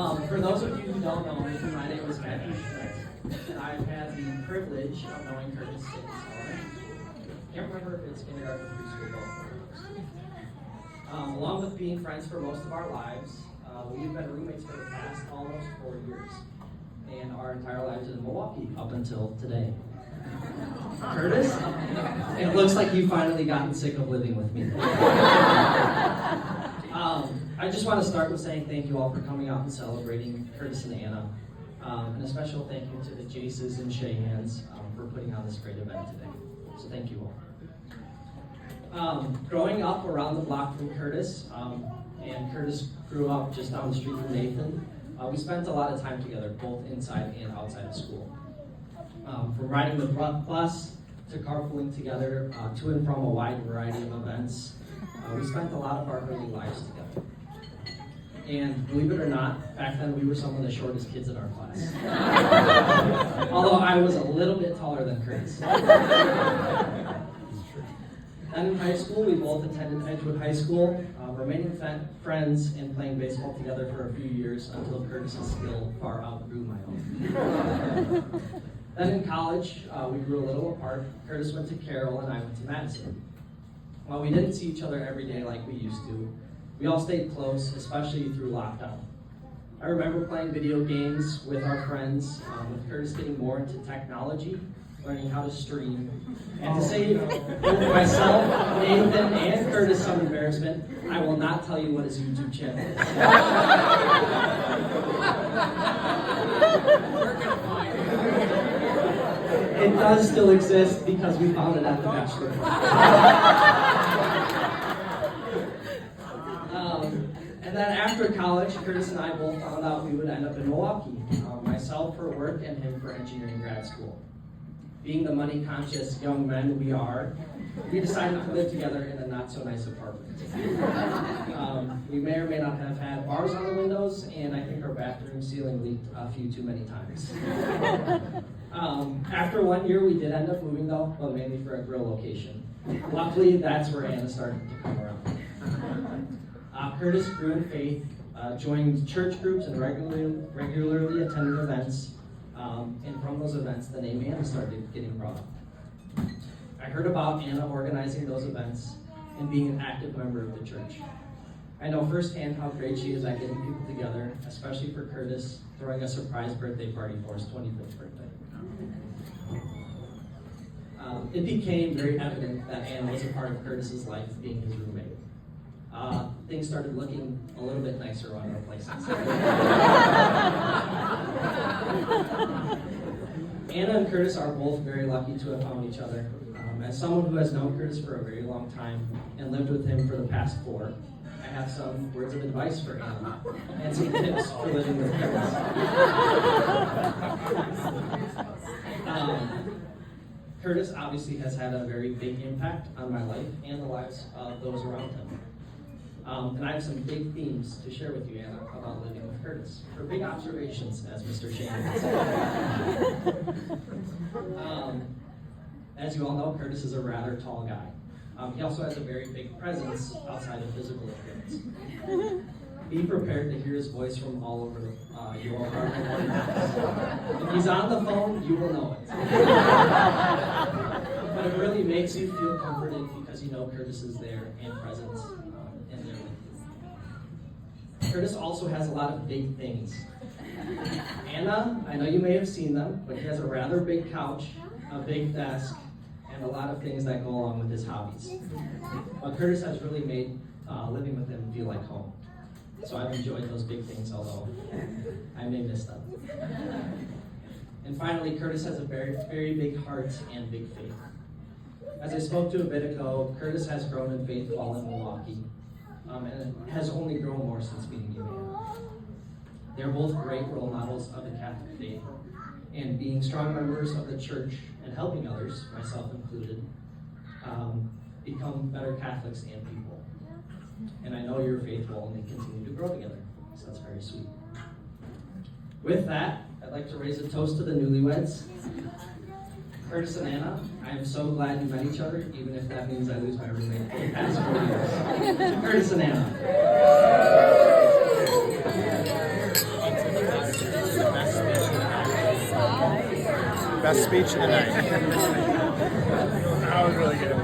For those of you who don't know me, my name is Matthew Schmidt, and I've had the privilege of knowing Curtis since, I can't remember if it's kindergarten or preschool, both. Along with being friends for most of our lives, we've been roommates for the past almost 4 years, and our entire lives in Milwaukee up until today. Curtis, it looks like you've finally gotten sick of living with me. I just want to start with saying thank you all for coming out and celebrating Curtis and Anna. And a special thank you to the Jaces and Shahans for putting on this great event today. So thank you all. Growing up around the block from Curtis, and Curtis grew up just down the street from Nathan, we spent a lot of time together, both inside and outside of school. From riding the bus to carpooling together to and from a wide variety of events, we spent a lot of our early lives together. And believe it or not, back then we were some of the shortest kids in our class. Although I was a little bit taller than Curtis. Then in high school, we both attended Edgewood High School, remaining friends and playing baseball together for a few years until Curtis's skill far outgrew my own. Then in college, we grew a little apart. Curtis went to Carroll and I went to Madison. While we didn't see each other every day like we used to, we all stayed close, especially through lockdown. I remember playing video games with our friends, with Curtis getting more into technology, learning how to stream. And to save both myself, Nathan, and Curtis some embarrassment, I will not tell you what his YouTube channel is. We're gonna find it. It does still exist because we found it at the bachelor party. And then after college, Curtis and I both found out we would end up in Milwaukee, myself for work and him for engineering grad school. Being the money-conscious young men we are, we decided to live together in a not-so-nice apartment. We may or may not have had bars on the windows, and I think our bathroom ceiling leaked a few too many times. After 1 year, we did end up moving, though, but mainly for a grill location. Luckily, that's where Anna started to come around. Curtis grew in faith, joined church groups, and regularly attended events. And from those events, the name Anna started getting brought up. I heard about Anna organizing those events and being an active member of the church. I know firsthand how great she is at getting people together, especially for Curtis, throwing a surprise birthday party for his 25th birthday. It became very evident that Anna was a part of Curtis's life, being his roommate. Things started looking a little bit nicer around our places. Anna and Curtis are both very lucky to have found each other. As someone who has known Curtis for a very long time and lived with him for the past 4, I have some words of advice for Anna and some tips for living with Curtis. Curtis obviously has had a very big impact on my life and the lives of those around him. And I have some big themes to share with you, Anna, about living with Curtis, or big observations, as Mr. Shane would say. As you all know, Curtis is a rather tall guy. He also has a very big presence outside of physical appearance. Be prepared to hear his voice from all over your apartment. If he's on the phone, you will know it. But it really makes you feel comforted because you know Curtis is there and present and there with you. Curtis also has a lot of big things. Anna, I know you may have seen them, but he has a rather big couch, a big desk, and a lot of things that go along with his hobbies. But Curtis has really made living with him feel like home. So I've enjoyed those big things, although I may miss them. And finally, Curtis has a very, very big heart and big faith. As I spoke to a bit ago, Curtis has grown in faith while in Milwaukee, and has only grown more since meeting you, Anna. They're both great role models of the Catholic faith, and being strong members of the church and helping others, myself included, become better Catholics and people. And I know your faith will only continue to grow together, so that's very sweet. With that, I'd like to raise a toast to the newlyweds. Curtis and Anna, I am so glad you met each other, even if that means I lose my roommate for the past 4 years. Curtis and Anna. Best speech of the night. That was really good.